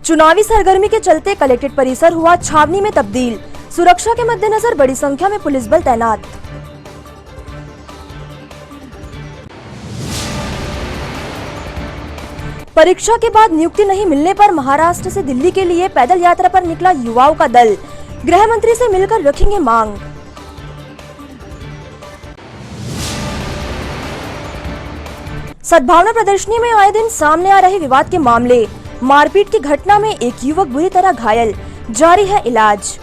चुनावी सरगर्मी के चलते कलेक्ट्रेट परिसर हुआ छावनी में तब्दील। सुरक्षा के मद्देनजर बड़ी संख्या में पुलिस बल तैनात। परीक्षा के बाद नियुक्ति नहीं मिलने पर महाराष्ट्र से दिल्ली के लिए पैदल यात्रा पर निकला युवाओं का दल। गृह मंत्री से मिलकर रखेंगे मांग। सद्भावना प्रदर्शनी में आए दिन सामने आ रहे विवाद के मामले। मारपीट की घटना में एक युवक बुरी तरह घायल, जारी है इलाज।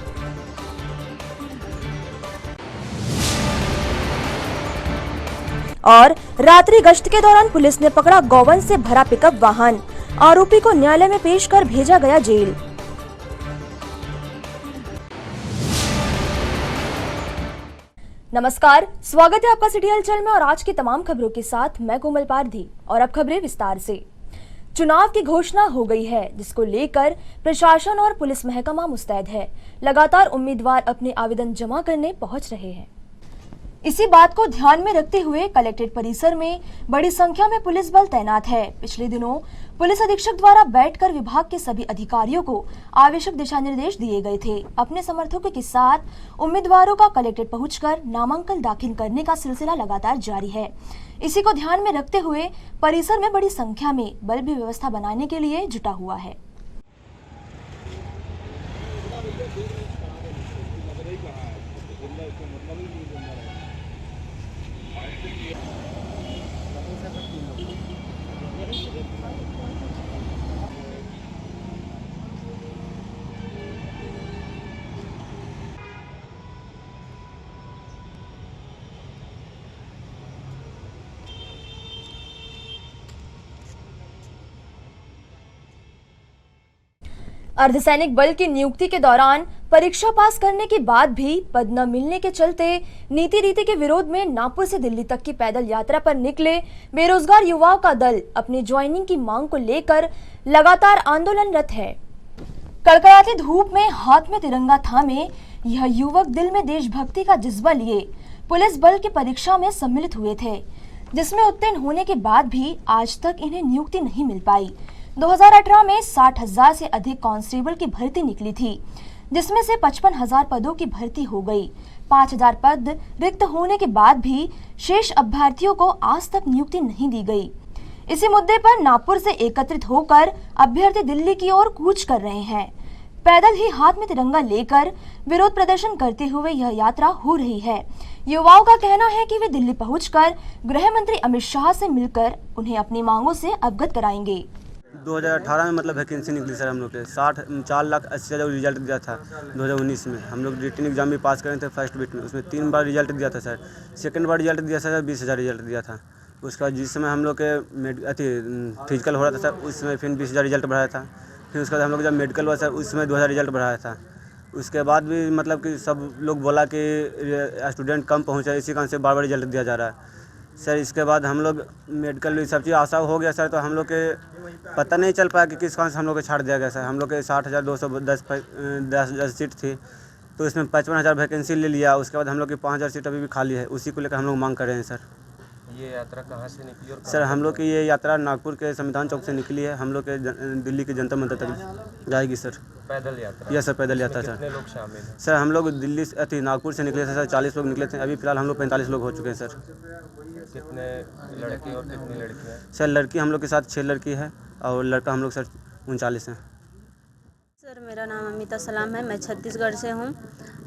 और रात्रि गश्त के दौरान पुलिस ने पकड़ा गौवंश से भरा पिकअप वाहन। आरोपी को न्यायालय में पेश कर भेजा गया जेल। नमस्कार, स्वागत है आपका सिटी हलचल में और आज की तमाम खबरों के साथ मैं कोमल पारधी। और अब खबरें विस्तार से। चुनाव की घोषणा हो गई है, जिसको लेकर प्रशासन और पुलिस महकमा मुस्तैद है। लगातार उम्मीदवार अपने आवेदन जमा करने पहुंच रहे हैं। इसी बात को ध्यान में रखते हुए कलेक्ट्रेट परिसर में बड़ी संख्या में पुलिस बल तैनात है। पिछले दिनों पुलिस अधीक्षक द्वारा बैठकर विभाग के सभी अधिकारियों को आवश्यक दिशा निर्देश दिए गए थे। अपने समर्थकों के साथ उम्मीदवारों का कलेक्ट्रेट पहुंचकर नामांकन दाखिल करने का सिलसिला लगातार जारी है। इसी को ध्यान में रखते हुए परिसर में बड़ी संख्या में बल भी व्यवस्था बनाने के लिए जुटा हुआ है। अर्धसैनिक बल की नियुक्ति के दौरान परीक्षा पास करने के बाद भी पद न मिलने के चलते नीति रीति के विरोध में नागपुर से दिल्ली तक की पैदल यात्रा पर निकले बेरोजगार युवाओं का दल अपनी ज्वाइनिंग की मांग को लेकर लगातार आंदोलनरत है। कड़कड़ाती धूप में हाथ में तिरंगा थामे यह युवक दिल में देशभक्ति का जज्बा लिए पुलिस बल की परीक्षा में सम्मिलित हुए थे, जिसमें उत्तीर्ण होने के बाद भी आज तक इन्हें नियुक्ति नहीं मिल पाई। 2018 में 60,000 से अधिक कांस्टेबल की भर्ती निकली थी, जिसमें से 55,000 पदों की भर्ती हो गई। 5,000 पद रिक्त होने के बाद भी शेष अभ्यर्थियों को आज तक नियुक्ति नहीं दी गई। इसी मुद्दे पर नागपुर से एकत्रित होकर अभ्यर्थी दिल्ली की ओर कूच कर रहे हैं। पैदल ही हाथ में तिरंगा लेकर विरोध प्रदर्शन करते हुए यह यात्रा हो रही है। युवाओं का कहना है कि वे दिल्ली पहुंचकर गृह मंत्री अमित शाह से मिलकर उन्हें अपनी मांगों से अवगत कराएंगे। 2018 में मतलब वैकेंसी निकली सर, हम लोग के 4,80,000 रिजल्ट दिया था। 2019 में हम लोग रिटन एग्जाम भी पास करे थे फर्स्ट बिट में, उसमें 3 बार रिजल्ट दिया था सर। सेकंड बार रिजल्ट दिया था सर, 20,000 रिजल्ट दिया था। उसका बाद जिस समय हम लोग के फिजिकल हो रहा था सर, उस समय फिर 20,000 रिजल्ट बढ़ाया था। फिर उसके बाद हम लोग जब मेडिकल हुआ सर, उस समय 2,000 रिजल्ट बढ़ाया था। उसके बाद भी मतलब कि सब लोग बोला कि स्टूडेंट कम पहुँचा, इसी कारण से बार बार रिजल्ट दिया जा रहा है सर। इसके बाद हम लोग मेडिकल सब चीज़ आशा हो गया सर, तो हम लोग के पता नहीं चल पाया कि किस कारण से हम लोग को छाड़ दिया गया सर। हम लोग के 60,210 सीट थी, तो इसमें 55,000 वैकेंसी ले लिया। उसके बाद हम लोग की 5,000 सीट अभी भी खाली है, उसी को लेकर हम लोग मांग कर रहे हैं सर। ये यात्रा कहाँ से निकली और सर हम लोग की ये यात्रा नागपुर के संविधान चौक से निकली है, हम लोग के दिल्ली के जंतर मंतर तक जाएगी सर। पैदल यात्रा? यस सर, पैदल यात्रा सर। कितने लोग शामिल हैं सर? हम लोग दिल्ली से नागपुर से निकले थे सर, 40 लोग निकले थे। अभी फिलहाल हम लोग 45 लोग हो चुके हैं सर। कितने लड़के और कितनी लड़कियाँ? सर लड़की हम लोग के साथ 6 लड़की है और लड़का हम लोग सर 39 हैं। सर मेरा नाम अमिता सलाम है, मैं छत्तीसगढ़ से हूँ।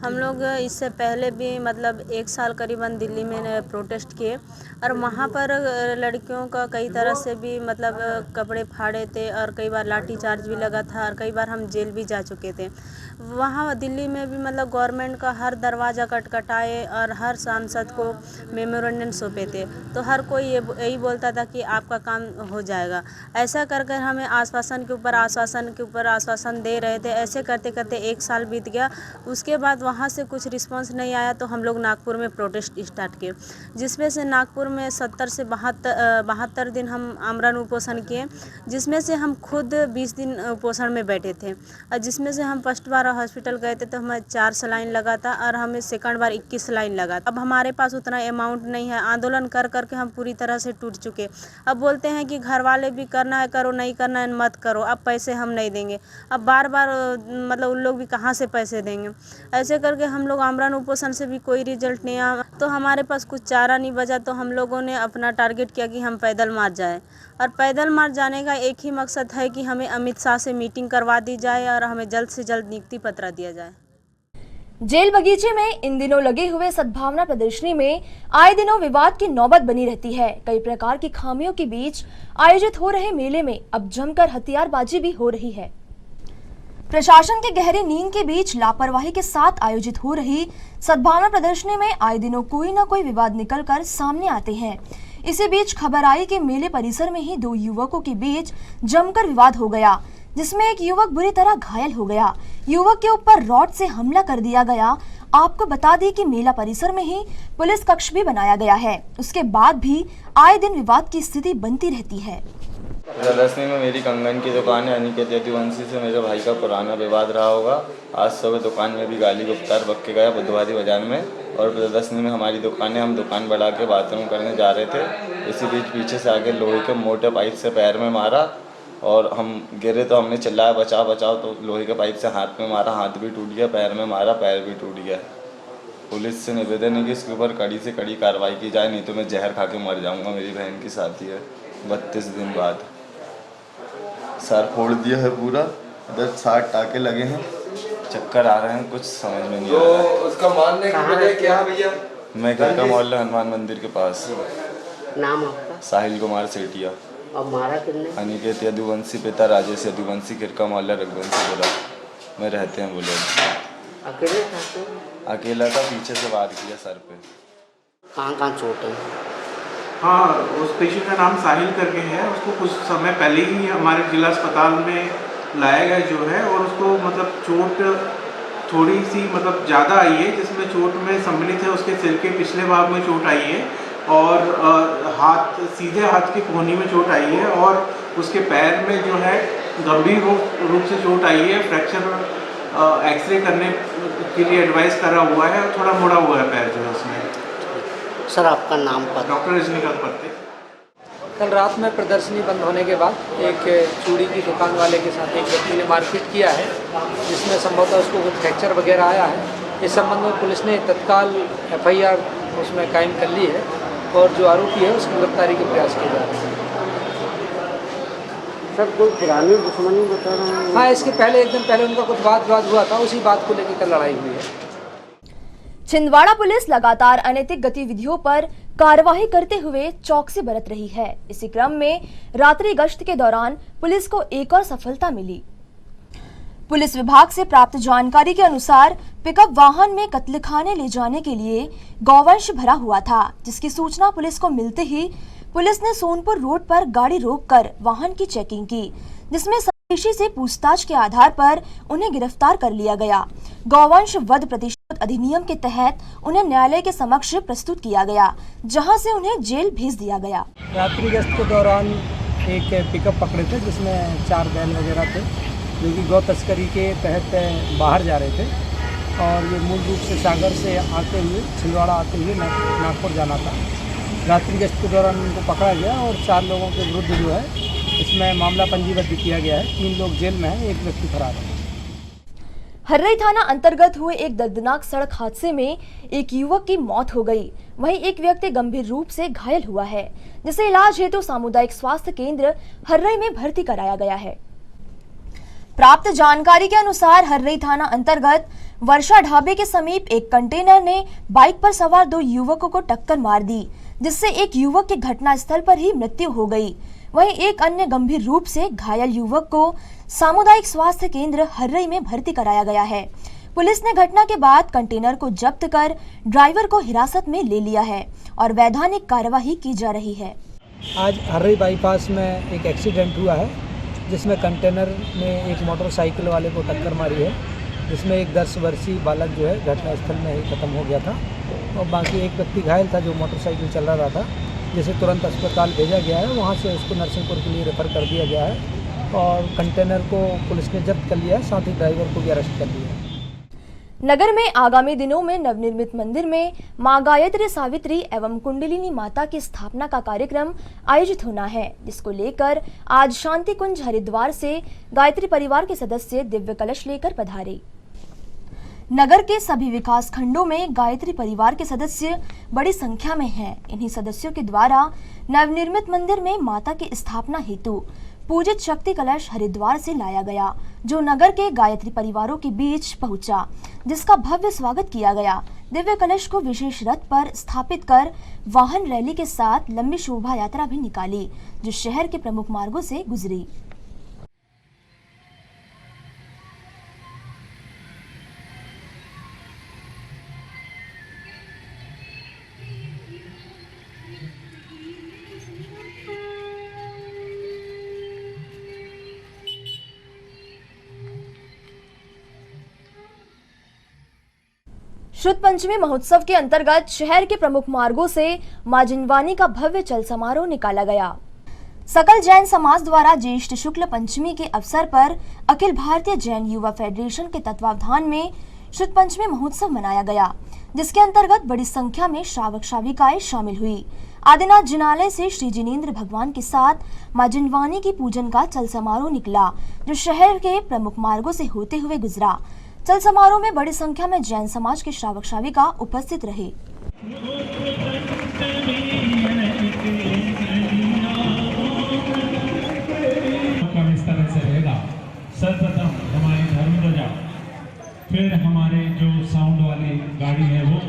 हम लोग इससे पहले भी मतलब 1 साल करीबन दिल्ली में प्रोटेस्ट किए और वहाँ पर लड़कियों का कई तरह से भी मतलब कपड़े फाड़े थे और कई बार लाठी चार्ज भी लगा था और कई बार हम जेल भी जा चुके थे। वहाँ दिल्ली में भी मतलब गवर्नमेंट का हर दरवाज़ा खटखटाए और हर सांसद को मेमोरेंडम सौंपे थे, तो हर कोई यही बोलता था कि आपका काम हो जाएगा। ऐसा कर कर हमें आश्वासन के ऊपर आश्वासन दे रहे थे। ऐसे करते करते 1 साल बीत गया। उसके बाद वहाँ से कुछ रिस्पांस नहीं आया तो हम लोग नागपुर में प्रोटेस्ट स्टार्ट किए, जिसमें से नागपुर में 70 से 72 दिन हम आमरण उपोषण किए, जिसमें से हम खुद 20 दिन उपोषण में बैठे थे। और जिसमें से हम फर्स्ट बार हॉस्पिटल गए थे तो हमें 4 सलाइन लगा था और हमें सेकंड बार 21 सलाइन लगा। अब हमारे पास उतना अमाउंट नहीं है, आंदोलन कर करके हम पूरी तरह से टूट चुके। अब बोलते हैं कि घर वाले भी करना है करो, नहीं करना है मत करो, अब पैसे हम नहीं देंगे। अब बार बार मतलब उन लोग भी कहाँ से पैसे देंगे। ऐसे करके हम लोग आमरण उपोषण से भी कोई रिजल्ट नहीं आया, तो हमारे पास कुछ चारा नहीं बचा, तो हम लोगों ने अपना टारगेट किया कि हम पैदल मार्च जाए। और पैदल मार्च जाने का एक ही मकसद है कि हमें अमित शाह से मीटिंग करवा दी जाए और हमें जल्द से जल्द नियुक्ति पत्र दिया जाए। जेल बगीचे में इन दिनों लगे हुए सद्भावना प्रदर्शनी में आए दिनों विवाद की नौबत बनी रहती है। कई प्रकार की खामियों के बीच आयोजित हो रहे मेले में अब जमकर हथियारबाजी भी हो रही है। प्रशासन के गहरी नींद के बीच लापरवाही के साथ आयोजित हो रही सद्भावना प्रदर्शनी में आए दिनों कोई न कोई विवाद निकलकर सामने आते हैं। इसी बीच खबर आई कि मेले परिसर में ही 2 युवकों के बीच जमकर विवाद हो गया, जिसमें एक युवक बुरी तरह घायल हो गया। युवक के ऊपर रॉड से हमला कर दिया गया। आपको बता दें कि मेला परिसर में ही पुलिस कक्ष भी बनाया गया है। उसके बाद भी आए दिन विवाद की स्थिति बनती रहती है। प्रदर्शनी में मेरी कंगन की दुकान है। अनिकेत यदुवंशी से मेरे भाई का पुराना विवाद रहा होगा। आज सुबह दुकान में भी गाली गुफ्तार बक के गया बुधवारी बाजार में। और प्रदर्शनी में हमारी दुकान है, हम दुकान बढ़ा के बाथरूम करने जा रहे थे। इसी बीच पीछे से आगे लोहे के मोटे पाइप से पैर में मारा और हम गिरे तो हमने चिल्लाया बचाओ बचाओ, तो लोहे के पाइप से हाथ में मारा, हाथ भी टूट गया, पैर में मारा, पैर भी टूट गया। पुलिस से निवेदन है कि इसके ऊपर कड़ी से कड़ी कार्रवाई की जाए, नहीं तो मैं जहर खा के मर जाऊँगा। मेरी बहन की शादी है 32 दिन बाद। सर फोड़ दिया है पूरा, इधर 60 टाके लगे हैं, चक्कर आ रहे हैं, कुछ समझ में नहीं आ रहा है। उसका मानने की वजह क्या है भैया? मैं घर का मोहल्ला हनुमान मंदिर के पास। नाम आपका? साहिल कुमार सेठिया। और मारा कितने? अनिकेत यदुवंशी, पिता राजेश यदुवंशी, खिरका मोहल्ला रघुवंशीपुरा में रहते हैं वो लोग। अकेले था? अकेला था, पीछे से वार किया सर पे। कहाँ कहाँ चोट है? हाँ, उस पेशेंट का नाम साहिल करके है। उसको कुछ समय पहले ही हमारे जिला अस्पताल में लाया गया जो है, और उसको मतलब चोट थोड़ी सी मतलब ज़्यादा आई है, जिसमें चोट में सम्मिलित है उसके सिर के पिछले भाग में चोट आई है और हाथ सीधे हाथ की कोहनी में चोट आई है, और उसके पैर में जो है गंभीर रूप से चोट आई है। फ्रैक्चर एक्सरे करने के लिए एडवाइस करा हुआ है और थोड़ा मुड़ा हुआ है पैर जो है उसमें। सर आपका नाम पता? डॉक्टर रजनीकांत पत्ते। कल रात में प्रदर्शनी बंद होने के बाद एक चूड़ी की दुकान वाले के साथ एक व्यक्ति ने मारपीट किया है, जिसमें संभवतः उसको कुछ फ्रैक्चर वगैरह आया है। इस संबंध में पुलिस ने तत्काल FIR उसमें कायम कर ली है और जो आरोपी है उसकी गिरफ्तारी के प्रयास किए जा रहे हैं। सर कोई पुरानी दुश्मनी बता रहे हैं? हाँ, इसके पहले एक दिन पहले उनका कुछ वाद विवाद हुआ था, उसी बात को लेकर कल लड़ाई हुई है। छिंदवाड़ा पुलिस लगातार अनैतिक गतिविधियों पर कार्रवाई करते हुए चौकसी बरत रही है। इसी क्रम में रात्रि गश्त के दौरान पुलिस को एक और सफलता मिली। पुलिस विभाग से प्राप्त जानकारी के अनुसार पिकअप वाहन में कत्लखाने ले जाने के लिए गौवंश भरा हुआ था, जिसकी सूचना पुलिस को मिलते ही पुलिस ने सोनपुर रोड पर गाड़ी रोककर वाहन की चेकिंग की, जिसमें स्वदेशी से पूछताछ के आधार पर उन्हें गिरफ्तार कर लिया गया। गौवंश वध प्रतिशोध अधिनियम के तहत उन्हें न्यायालय के समक्ष प्रस्तुत किया गया, जहां से उन्हें जेल भेज दिया गया। रात्रि गश्त के दौरान एक पिकअप पकड़े थे, जिसमें 4 बैल वगैरह थे, जो कि गौ तस्करी के तहत बाहर जा रहे थे और ये मूल रूप से सागर से आते हुए छिंदवाड़ा आते हुए नागपुर जाना था। रात्रि गश्त के दौरान उनको पकड़ा गया और 4 लोगों के विरुद्ध जो है इसमें मामला पंजीबद्ध किया गया है। 3 लोग जेल में हैं, 1 व्यक्ति फरार है। हर्रई थाना अंतर्गत हुए एक दर्दनाक सड़क हादसे में एक युवक की मौत हो गई, वहीं एक व्यक्ति गंभीर रूप से घायल हुआ है, जिसे इलाज हेतु सामुदायिक स्वास्थ्य केंद्र हर्रई में भर्ती कराया गया है। प्राप्त जानकारी के अनुसार हर्रई थाना अंतर्गत वर्षा ढाबे के समीप एक कंटेनर ने बाइक पर सवार 2 युवकों को टक्कर मार दी, जिससे एक युवक की घटनास्थल पर ही मृत्यु हो गई। वहीं एक अन्य गंभीर रूप से घायल युवक को सामुदायिक स्वास्थ्य केंद्र हर्रई में भर्ती कराया गया है। पुलिस ने घटना के बाद कंटेनर को जब्त कर ड्राइवर को हिरासत में ले लिया है और वैधानिक कार्यवाही की जा रही है। आज हर्रई बाईपास में एक एक्सीडेंट हुआ है, जिसमें कंटेनर ने एक मोटरसाइकिल वाले को टक्कर मारी है, जिसमें एक 10 वर्षीय बालक जो है घटनास्थल में ही खत्म हो गया था और बाकी एक व्यक्ति घायल था जो मोटरसाइकिल चला रहा था, जिसे तुरंत अस्पताल भेजा गया है। वहाँ से उसको नरसिंहपुर के लिए रेफ़र कर दिया गया है और कंटेनर को पुलिस ने जब्त कर लिया है, साथ ही ड्राइवर को भी अरेस्ट कर लिया है। नगर में आगामी दिनों में नवनिर्मित मंदिर में मां गायत्री सावित्री एवं कुंडलिनी माता की स्थापना का कार्यक्रम आयोजित होना है, जिसको लेकर आज शांति कुंज हरिद्वार से गायत्री परिवार के सदस्य दिव्य कलश लेकर पधारे। नगर के सभी विकास खंडों में गायत्री परिवार के सदस्य बड़ी संख्या में हैं। इन्हीं सदस्यों के द्वारा नवनिर्मित मंदिर में माता की स्थापना हेतु पूजित शक्ति कलश हरिद्वार से लाया गया, जो नगर के गायत्री परिवारों के बीच पहुंचा, जिसका भव्य स्वागत किया गया। दिव्य कलश को विशेष रथ पर स्थापित कर वाहन रैली के साथ लंबी शोभा यात्रा भी निकाली, जो शहर के प्रमुख मार्गों से गुजरी। शुद्ध पंचमी महोत्सव के अंतर्गत शहर के प्रमुख मार्गों से मां जिनवानी का भव्य चल समारोह निकाला गया। सकल जैन समाज द्वारा ज्येष्ठ शुक्ल पंचमी के अवसर पर अखिल भारतीय जैन युवा फेडरेशन के तत्वावधान में शुद्ध पंचमी महोत्सव मनाया गया, जिसके अंतर्गत बड़ी संख्या में श्रावक श्राविकाएं शामिल हुई। आदिनाथ जिनालय से श्री जिनेन्द्र भगवान के साथ मां जिनवानी की पूजन का चल समारोह निकला, जो शहर के प्रमुख मार्गों से होते हुए गुजरा। चल समारोह में बड़ी संख्या में जैन समाज के श्रावक श्राविका उपस्थित रहे। इस तरह से रहेगा। सर्वप्रथम हमारी धर्म ध्वजा, फिर हमारे जो साउंड वाली गाड़ी है वो,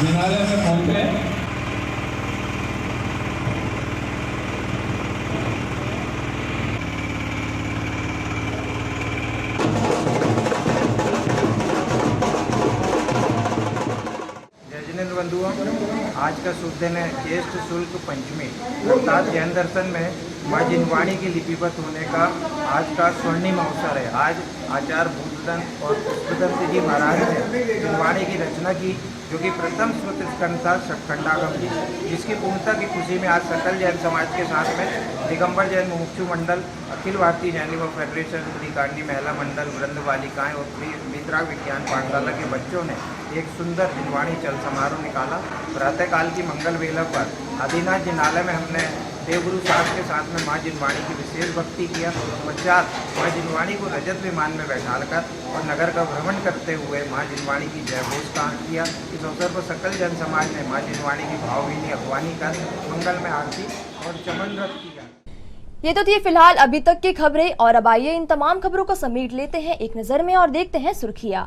जिनालय में पहुंचे। जिनेन्द्र बंधुओं, आज का शुभ दिन है ज्येष्ठ शुक्ल पंचमी, अर्थात जैन दर्शन में मां जिनवानी की लिपिबद्ध होने का आज का स्वर्णिम अवसर है। आज आचार्य बुद्धदत्त और पुष्पदत्त जी महाराज ने जिनवानी की रचना की, जो कि प्रथम श्रुत स्कंद था षटखंडागम की, जिसकी पूर्णता की खुशी में आज सकल जैन समाज के साथ में दिगंबर जैन मुमुक्षु मंडल, अखिल भारतीय जैन युवा फेडरेशन, त्रिकांडी महिला मंडल, वृंद बालिकाएं और वितराग विज्ञान पाठशाला के बच्चों ने एक सुंदर जिनवानी चल समारोह निकाला। प्रातःकाल की मंगल वेला पर आदिनाथ जिनालय में हमने देवगुरु साहब के साथ में मां जिनवानी की विशेष भक्ति किया। पश्चात मां जिनवानी को रजत विमान में बैठाकर और नगर का भ्रमण करते हुए मां जिनवानी की जय घोष का किया। इस अवसर पर सकल जन समाज ने मां जिनवानी की भावभीनी अगवानी कर मंगल में आरती और चमन रथ किया। ये तो थी फिलहाल अभी तक की खबरें, और अब आइए इन तमाम खबरों को समेट लेते हैं एक नजर में और देखते हैं सुर्खियां।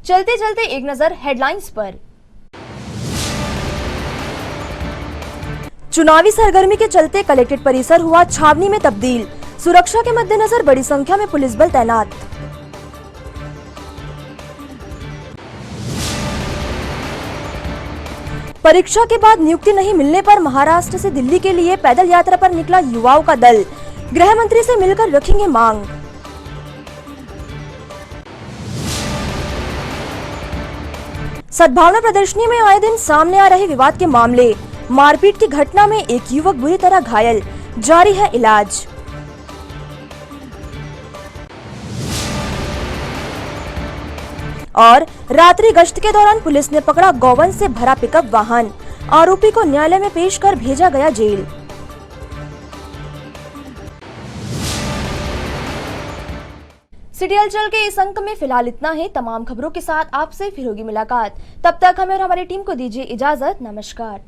चलते चलते एक नजर हेडलाइंस पर। चुनावी सरगर्मी के चलते कलेक्ट्रेट परिसर हुआ छावनी में तब्दील। सुरक्षा के मद्देनजर बड़ी संख्या में पुलिस बल तैनात। परीक्षा के बाद नियुक्ति नहीं मिलने पर महाराष्ट्र से दिल्ली के लिए पैदल यात्रा पर निकला युवाओं का दल। गृह मंत्री से मिलकर रखेंगे मांग। सद्भावना प्रदर्शनी में आए दिन सामने आ रहे विवाद के मामले। मारपीट की घटना में एक युवक बुरी तरह घायल, जारी है इलाज। और रात्रि गश्त के दौरान पुलिस ने पकड़ा गौवंश से भरा पिकअप वाहन। आरोपी को न्यायालय में पेश कर भेजा गया जेल। सिटी हलचल के इस अंक में फिलहाल इतना ही। तमाम खबरों के साथ आपसे फिर होगी मुलाकात। तब तक हमें और हमारी टीम को दीजिए इजाजत। नमस्कार।